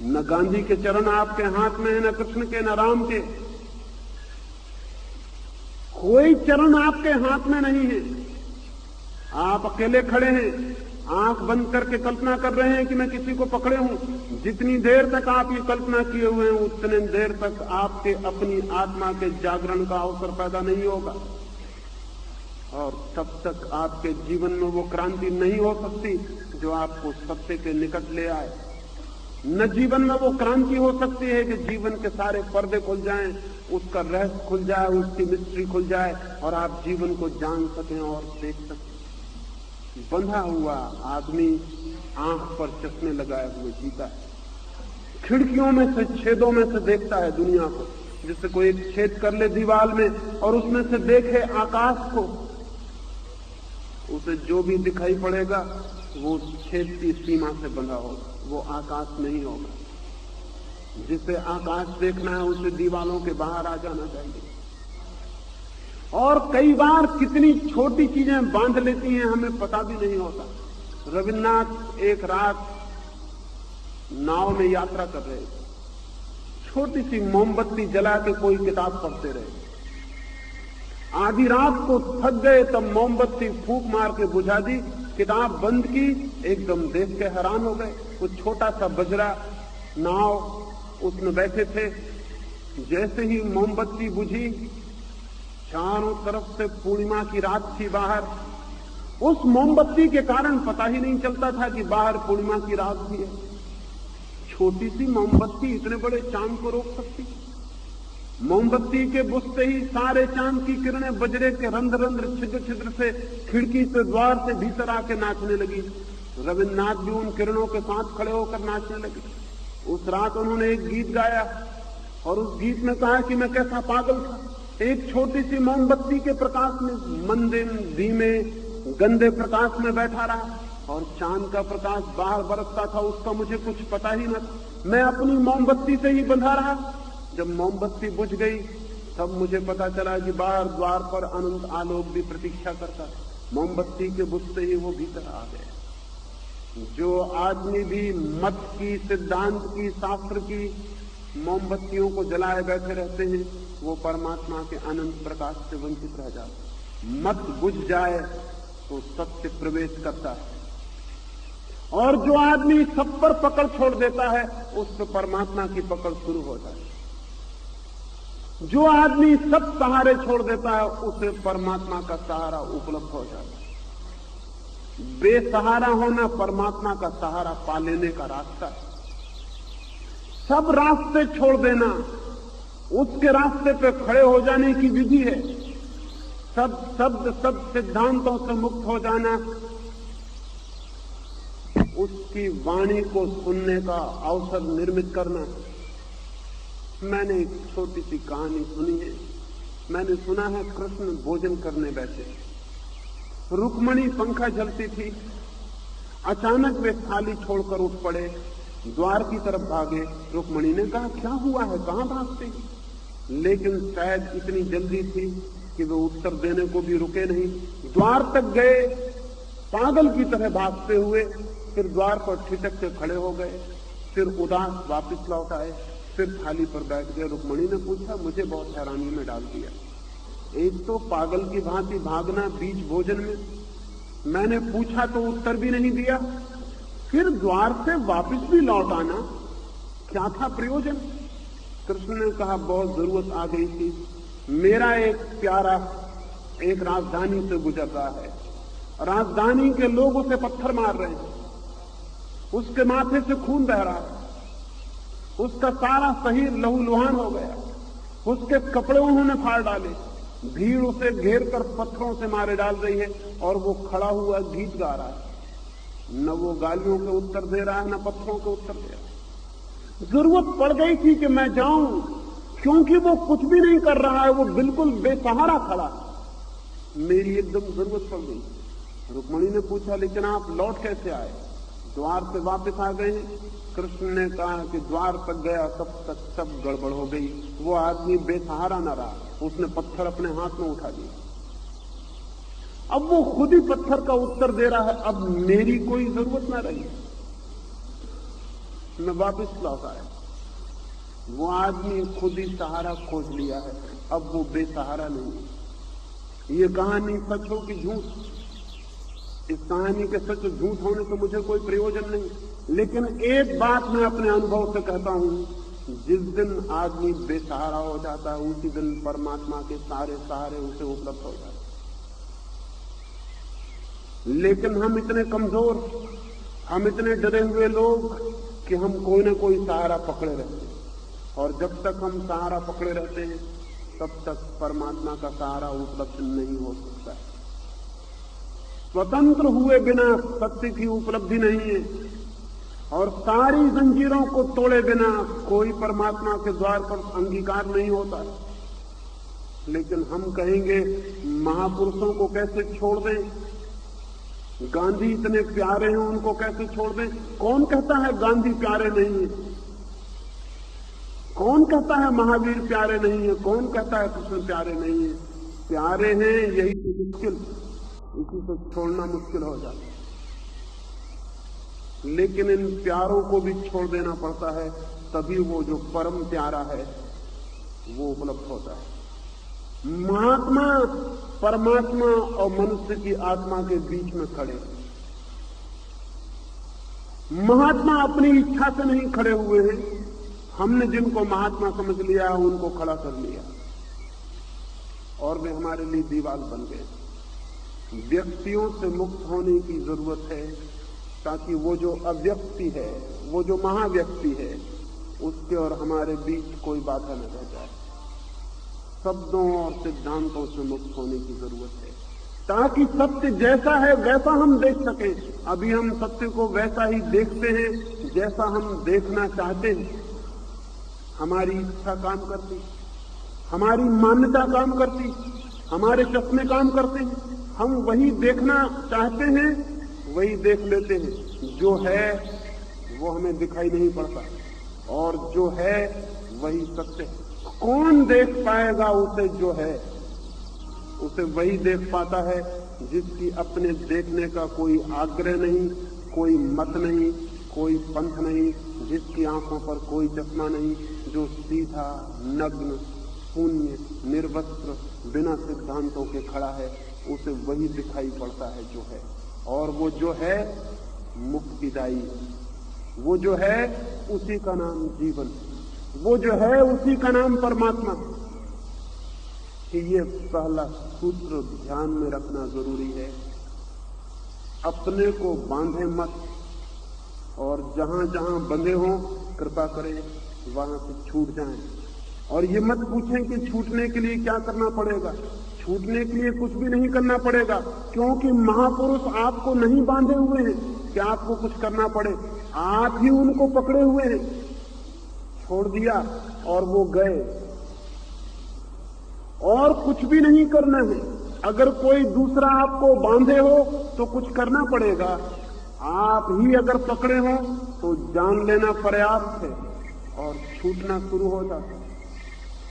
न गांधी के चरण आपके हाथ में है, न कृष्ण के, न राम के। कोई चरण आपके हाथ में नहीं है। आप अकेले खड़े हैं, आंख बंद करके कल्पना कर रहे हैं कि मैं किसी को पकड़े हूं। जितनी देर तक आप ये कल्पना किए हुए हैं उतने देर तक आपके अपनी आत्मा के जागरण का अवसर पैदा नहीं होगा, और तब तक आपके जीवन में वो क्रांति नहीं हो सकती जो आपको सत्य के निकट ले आए। न जीवन में वो क्रांति हो सकती है कि जीवन के सारे पर्दे खुल जाएं, उसका रहस्य खुल जाए, उसकी मिस्ट्री खुल जाए और आप जीवन को जान सकें और देख सकें। बंधा हुआ आदमी आंख पर चश्मे लगाए हुए जीता है, खिड़कियों में से, छेदों में से देखता है दुनिया को। जिससे कोई एक छेद कर ले दीवार में और उसमें से देखे आकाश को, उसे जो भी दिखाई पड़ेगा वो छेद की सीमा से बंधा होगा, वो आकाश नहीं होगा। जिसे आकाश देखना है उसे दीवालों के बाहर आ जाना चाहिए। और कई बार कितनी छोटी चीजें बांध लेती हैं हमें पता भी नहीं होता। रविन्द्रनाथ एक रात नाव में यात्रा कर रहे थे, छोटी सी मोमबत्ती जला के कोई किताब पढ़ते रहे। आधी रात को थक गए तब मोमबत्ती फूंक मार के बुझा दी, किताब बंद की, एकदम देख के हैरान हो गए। वो छोटा सा बजरा नाव, उसमें बैठे थे। जैसे ही मोमबत्ती बुझी, चारों तरफ से पूर्णिमा की रात थी बाहर। उस मोमबत्ती के कारण पता ही नहीं चलता था कि बाहर पूर्णिमा की रात भी है। छोटी सी मोमबत्ती इतने बड़े चांद को रोक सकती? मोमबत्ती के बुझते ही सारे चांद की किरणें बजरे के रंध्र रंध्र छिद्र छिद्र से, खिड़की से, द्वार से भीतर आके नाचने लगी। रविन्द्रनाथ भी उन किरणों के साथ खड़े होकर नाचने लगे। उस रात उन्होंने एक गीत गाया और उस गीत में कहा कि मैं कैसा पागल था। एक छोटी सी मोमबत्ती के प्रकाश में, मंदिर धीमे गंदे प्रकाश में बैठा रहा और चांद का प्रकाश बाहर बरसता था, उसका मुझे कुछ पता ही न था। मैं अपनी मोमबत्ती से ही बंधा रहा। जब मोमबत्ती बुझ गई तब मुझे पता चला कि बाहर द्वार पर अनंत आलोक भी प्रतीक्षा करता। मोमबत्ती के बुझते ही वो भीतर आ गए। जो आदमी भी मत की, सिद्धांत की, शास्त्र की मोमबत्तियों को जलाए बैठे रहते हैं, वो परमात्मा के अनंत प्रकाश से वंचित रह जाते। मत बुझ जाए तो सत्य प्रवेश करता है। और जो आदमी सब पर पकड़ छोड़ देता है उस पर परमात्मा की पकड़ शुरू हो जाए। जो आदमी सब सहारे छोड़ देता है उसे परमात्मा का सहारा उपलब्ध हो जाता है। बेसहारा होना परमात्मा का सहारा पा लेने का रास्ता है। सब रास्ते छोड़ देना उसके रास्ते पे खड़े हो जाने की विधि है। सब शब्द सब सिद्धांतों से मुक्त हो जाना उसकी वाणी को सुनने का अवसर निर्मित करना। मैंने एक छोटी सी कहानी सुनी है। मैंने सुना है कृष्ण भोजन करने बैठे, रुक्मणी पंखा जलती थी, अचानक वे थाली छोड़कर उठ पड़े, द्वार की तरफ भागे। रुक्मणी ने कहा क्या हुआ है, कहां भागते? लेकिन शायद इतनी जल्दी थी कि वे उत्तर देने को भी रुके नहीं। द्वार तक गए, पागल की तरह भागते हुए, फिर द्वार पर ठिठक के खड़े हो गए, फिर उदास वापस लौट आए, फिर थाली पर बैठ गए। रुक्मणी ने पूछा, मुझे बहुत हैरानी में डाल दिया। एक तो पागल की भांति भागना बीच भोजन में, मैंने पूछा तो उत्तर भी नहीं दिया, फिर द्वार से वापस भी लौट आना, क्या था प्रयोजन? कृष्ण ने कहा बहुत जरूरत आ गई थी। मेरा एक प्यारा एक राजधानी से गुजर रहा है, राजधानी के लोग उसे पत्थर मार रहे हैं, उसके माथे से खून बह रहा है, उसका सारा शरीर लहूलुहान हो गया, उसके कपड़े उन्होंने फाड़ डाले, भीड़ उसे घेर कर पत्थरों से मारे डाल रही है और वो खड़ा हुआ गीत गा रहा है। न वो गालियों के उत्तर दे रहा है, न पत्थरों के उत्तर दे रहा है। जरूरत पड़ गई थी कि मैं जाऊं, क्योंकि वो कुछ भी नहीं कर रहा है, वो बिल्कुल बेसहारा खड़ा है। मेरी एकदम जरूरत पड़ गई। रुक्मणी ने पूछा, लेकिन आप लौट कैसे आए? द्वार से वापस आ गए? कृष्ण ने कहा कि द्वार तक गया, तब तक सब गड़बड़ हो गई। वो आदमी बेसहारा न रहा, उसने पत्थर अपने हाथ में उठा लिया। अब वो खुद ही पत्थर का उत्तर दे रहा है, अब मेरी कोई जरूरत न रही। मैं वापस लौट आया। वो आदमी खुद ही सहारा खोज लिया है, अब वो बेसहारा नहीं। ये कहानी सच हो कि झूठ, इस कहानी के सच झूठ होने से मुझे कोई प्रयोजन नहीं, लेकिन एक बात मैं अपने अनुभव से कहता हूं, जिस दिन आदमी बेसहारा हो जाता है उसी दिन परमात्मा के सारे सहारे उसे उपलब्ध हो जाते। लेकिन हम इतने कमजोर, हम इतने डरे हुए लोग कि हम कोई न कोई सहारा पकड़े रहते हैं, और जब तक हम सहारा पकड़े रहते हैं तब तक परमात्मा का सहारा उपलब्ध नहीं हो सकता है। स्वतंत्र हुए बिना सत्य की उपलब्धि नहीं है, और सारी जंजीरों को तोड़े बिना कोई परमात्मा के द्वार पर अंगीकार नहीं होता। लेकिन हम कहेंगे महापुरुषों को कैसे छोड़ दें, गांधी इतने प्यारे हैं उनको कैसे छोड़ दें? कौन कहता है गांधी प्यारे नहीं है? कौन कहता है महावीर प्यारे नहीं है? कौन कहता है कृष्ण प्यारे नहीं है? प्यारे हैं, यही तो मुश्किल, इसी को छोड़ना मुश्किल हो जाता है। लेकिन इन प्यारों को भी छोड़ देना पड़ता है, तभी वो जो परम प्यारा है वो उपलब्ध होता है। महात्मा परमात्मा और मनुष्य की आत्मा के बीच में खड़े। महात्मा अपनी इच्छा से नहीं खड़े हुए हैं, हमने जिनको महात्मा समझ लिया उनको खड़ा कर लिया और वे हमारे लिए दीवार बन गए। व्यक्तियों से मुक्त होने की जरूरत है, ताकि वो जो अव्यक्ति है, वो जो महाव्यक्ति है, उसके और हमारे बीच कोई बाधा न रह जाए। शब्दों और सिद्धांतों से मुक्त होने की जरूरत है, ताकि सत्य जैसा है वैसा हम देख सकें। अभी हम सत्य को वैसा ही देखते हैं जैसा हम देखना चाहते हैं। हमारी इच्छा काम करती, हमारी मान्यता काम करती, हमारे चश्मे काम करते हैं। हम वही देखना चाहते हैं, वही देख लेते हैं। जो है वो हमें दिखाई नहीं पड़ता, और जो है वही सत्य है। कौन देख पाएगा उसे? जो है उसे वही देख पाता है जिसकी अपने देखने का कोई आग्रह नहीं, कोई मत नहीं, कोई पंथ नहीं, जिसकी आंखों पर कोई चश्मा नहीं, जो सीधा, नग्न, शून्य, निर्वस्त्र, बिना सिद्धांतों के खड़ा है, उसे वही दिखाई पड़ता है जो है। और वो जो है मुक्तिदायी, वो जो है उसी का नाम जीवन, वो जो है उसी का नाम परमात्मा। कि ये पहला सूत्र ध्यान में रखना जरूरी है। अपने को बांधे मत, और जहां जहां बंधे हों कृपा करें वहां से छूट जाएं। और ये मत पूछें कि छूटने के लिए क्या करना पड़ेगा। छूटने के लिए कुछ भी नहीं करना पड़ेगा, क्योंकि महापुरुष आपको नहीं बांधे हुए हैं कि आपको कुछ करना पड़े। आप ही उनको पकड़े हुए हैं। छोड़ दिया और वो गए, और कुछ भी नहीं करना है। अगर कोई दूसरा आपको बांधे हो तो कुछ करना पड़ेगा। आप ही अगर पकड़े हो तो जान लेना पर्याप्त है और छूटना शुरू हो जाता है।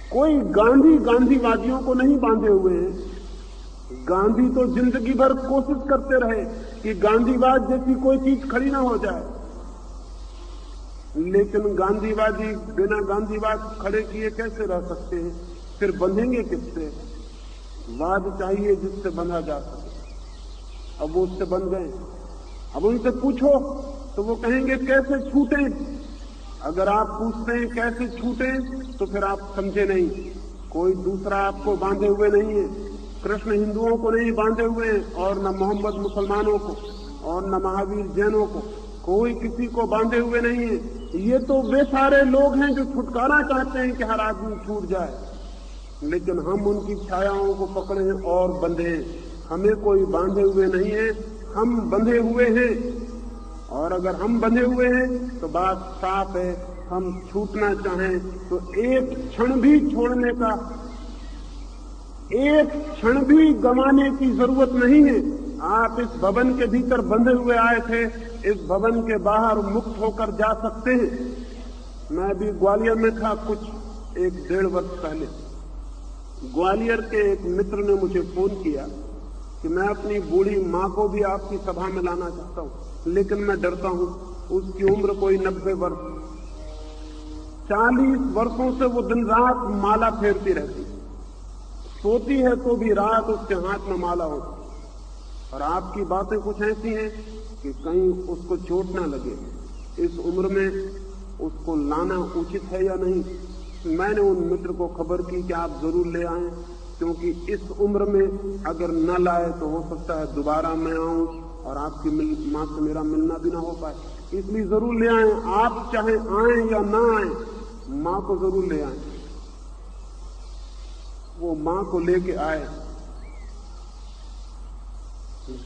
कोई गांधीवादियों को नहीं बांधे हुए हैं। गांधी तो जिंदगी भर कोशिश करते रहे कि गांधीवाद जैसी कोई चीज खड़ी ना हो जाए, लेकिन गांधीवादी बिना गांधीवाद खड़े किए कैसे रह सकते हैं? फिर बंधेंगे किससे? वाद चाहिए जिससे बंधा जा सके। अब वो उससे बंध गए। अब उनसे पूछो तो वो कहेंगे कैसे छूटें। अगर आप पूछते हैं कैसे छूटें तो फिर आप समझे नहीं। कोई दूसरा आपको बांधे हुए नहीं है। कृष्ण हिंदुओं को नहीं बांधे हुए हैं, और न मोहम्मद मुसलमानों को, और न महावीर जैनों को। कोई किसी को बांधे हुए नहीं है। ये तो वे सारे लोग हैं जो छुटकारा चाहते हैं कि हर आदमी छूट जाए, लेकिन हम उनकी छायाओं को पकड़े और बंधे। हमें कोई बांधे हुए नहीं है, हम बंधे हुए हैं। और अगर हम बंधे हुए हैं तो बात साफ है, हम छूटना चाहें तो एक क्षण भी छोड़ने का, एक क्षण भी गंवाने की जरूरत नहीं है। आप इस भवन के भीतर बंधे हुए आए थे, इस भवन के बाहर मुक्त होकर जा सकते हैं। मैं अभी ग्वालियर में था कुछ 1-1.5 वर्ष पहले। ग्वालियर के एक मित्र ने मुझे फोन किया कि मैं अपनी बूढ़ी माँ को भी आपकी सभा में लाना चाहता हूँ, लेकिन मैं डरता हूँ। उसकी उम्र कोई 90 वर्ष, 40 वर्षों से वो दिन रात माला फेरती रहती, सोती है तो भी रात उसके हाथ में माला होती। और आपकी बातें कुछ ऐसी हैं कि कहीं उसको चोट ना लगे। इस उम्र में उसको लाना उचित है या नहीं? मैंने उन मित्र को खबर की कि आप जरूर ले आएं, क्योंकि इस उम्र में अगर न लाए तो हो सकता है दोबारा मैं आऊं और आपकी मां से मेरा मिलना भी ना हो पाए। इसलिए जरूर ले आएं। आप चाहे आएं या ना आएं, मां को जरूर ले आएं। वो मां को लेके आए।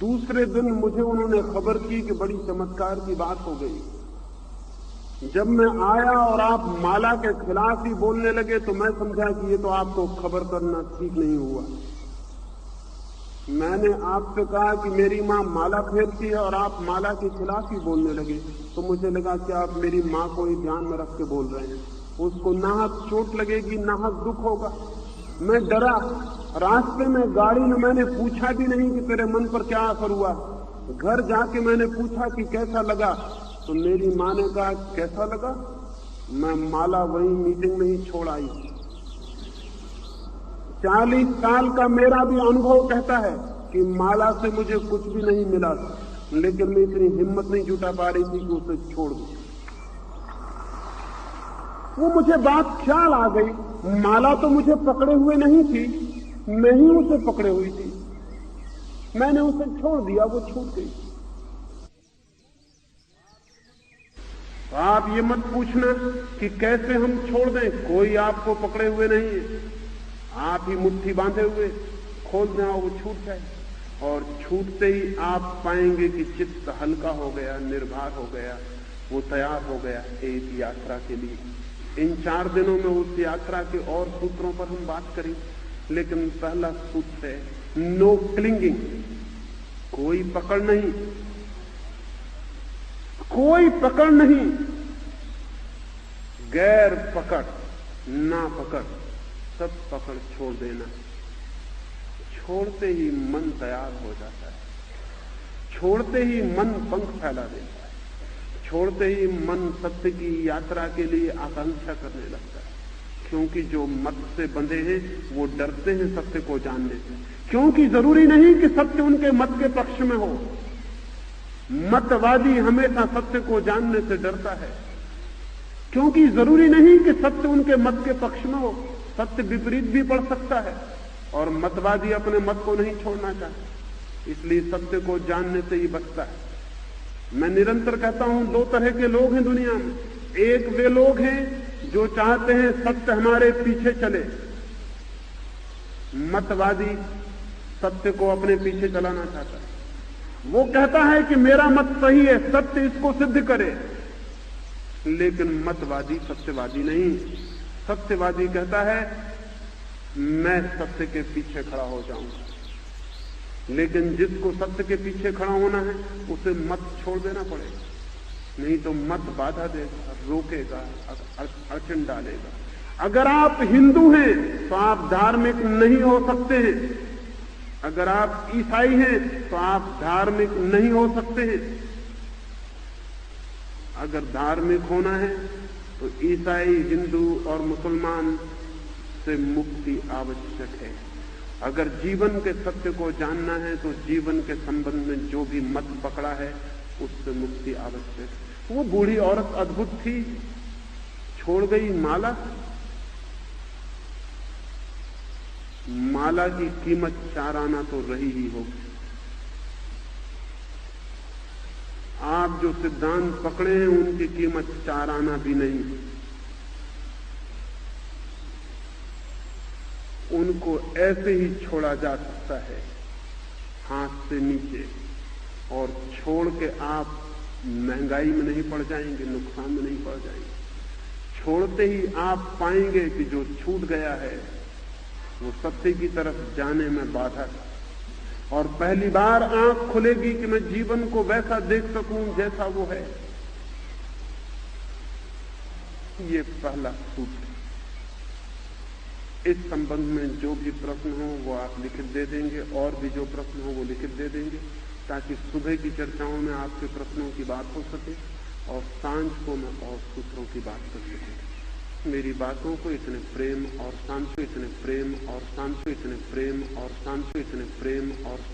दूसरे दिन मुझे उन्होंने खबर की कि बड़ी चमत्कार की बात हो गई। जब मैं आया और आप माला के खिलाफ ही बोलने लगे तो मैं समझा कि ये तो आपको खबर करना ठीक नहीं हुआ। मैंने आपसे कहा कि मेरी मां माला फेरती है और आप माला के खिलाफ ही बोलने लगे, तो मुझे लगा कि आप मेरी मां को ही ध्यान में रख के बोल रहे हैं। उसको नाहक चोट लगेगी, नाहक दुख होगा। मैं डरा। रास्ते में गाड़ी में मैंने पूछा भी नहीं कि तेरे मन पर क्या असर हुआ। घर जाके मैंने पूछा कि कैसा लगा, तो मेरी मां ने कहा कैसा लगा? मैं माला वही मीटिंग में ही छोड़ आई। 40 साल का मेरा भी अनुभव कहता है कि माला से मुझे कुछ भी नहीं मिला, लेकिन मैं इतनी हिम्मत नहीं जुटा पा रही थी कि उसे छोड़ दूं। वो मुझे बात ख्याल आ गई, माला तो मुझे पकड़े हुए नहीं थी, मैं ही उसे पकड़े हुई थी। मैंने उसे छोड़ दिया, वो छूट गई। तो आप ये मत पूछना कि कैसे हम छोड़ दें, कोई आपको पकड़े हुए नहीं है। आप ही मुट्ठी बांधे हुए, खोल दें और वो छूट जाए। और छूटते ही आप पाएंगे कि चित्त हल्का हो गया, निर्भर हो गया, वो तैयार हो गया एक यात्रा के लिए। इन 4 दिनों में उस यात्रा के और सूत्रों पर हम बात करें, लेकिन पहला सूत्र है नो क्लिंगिंग। कोई पकड़ नहीं, कोई पकड़ नहीं, गैर पकड़, ना पकड़, सब पकड़ छोड़ देना। छोड़ते ही मन तैयार हो जाता है, छोड़ते ही मन पंख फैला देता है, छोड़ते ही मन सत्य की यात्रा के लिए आकांक्षा करने लगता है। क्योंकि जो मत से बंधे हैं वो डरते हैं सत्य को जानने से, क्योंकि जरूरी नहीं कि सत्य उनके मत के पक्ष में हो। मतवादी हमेशा सत्य को जानने से डरता है, क्योंकि जरूरी नहीं कि सत्य उनके मत के पक्ष में हो, सत्य विपरीत भी पड़ सकता है, और मतवादी अपने मत को नहीं छोड़ना चाहते, इसलिए सत्य को जानने से ही बचता है। मैं निरंतर कहता हूं, दो तरह के लोग हैं दुनिया में। एक वे लोग हैं जो चाहते हैं सत्य हमारे पीछे चले, मतवादी सत्य को अपने पीछे चलाना चाहता है। वो कहता है कि मेरा मत सही है, सत्य इसको सिद्ध करे, लेकिन मतवादी सत्यवादी नहीं। सत्यवादी कहता है मैं सत्य के पीछे खड़ा हो जाऊंगा, लेकिन जिसको सत्य के पीछे खड़ा होना है उसे मत छोड़ देना पड़ेगा, नहीं तो मत बाधा देगा, रोकेगा, अड़चन डालेगा। अगर आप हिंदू हैं तो आप धार्मिक नहीं हो सकते हैं, अगर आप ईसाई हैं तो आप धार्मिक नहीं हो सकते हैं। अगर धार्मिक होना है तो ईसाई, हिंदू और मुसलमान से मुक्ति आवश्यक है। अगर जीवन के सत्य को जानना है तो जीवन के संबंध में जो भी मत पकड़ा है उससे मुक्ति आवश्यक है। वो बूढ़ी औरत अद्भुत थी, छोड़ गई माला। माला की कीमत 4 आना तो रही ही होगी। आप जो सिद्धांत पकड़े हैं उनकी कीमत 4 आना भी नहीं। उनको ऐसे ही छोड़ा जा सकता है हाथ से नीचे, और छोड़ के आप महंगाई में नहीं पड़ जाएंगे, नुकसान में नहीं पड़ जाएंगे। छोड़ते ही आप पाएंगे कि जो छूट गया है वो सत्य की तरफ जाने में बाधा है, और पहली बार आंख खुलेगी कि मैं जीवन को वैसा देख सकूं जैसा वो है। ये पहला सूत्र। इस संबंध में जो भी प्रश्न हो वो आप लिखित दे देंगे, और भी जो प्रश्न हो वो लिखित दे देंगे, ताकि सुबह की चर्चाओं में आपके प्रश्नों की बात हो सके और सांझ को मैं और सूत्रों की बात कर सकूं। मेरी बातों को इतने प्रेम और शांति, इतने प्रेम और शांति, इतने प्रेम और शांति, इतने प्रेम और शांति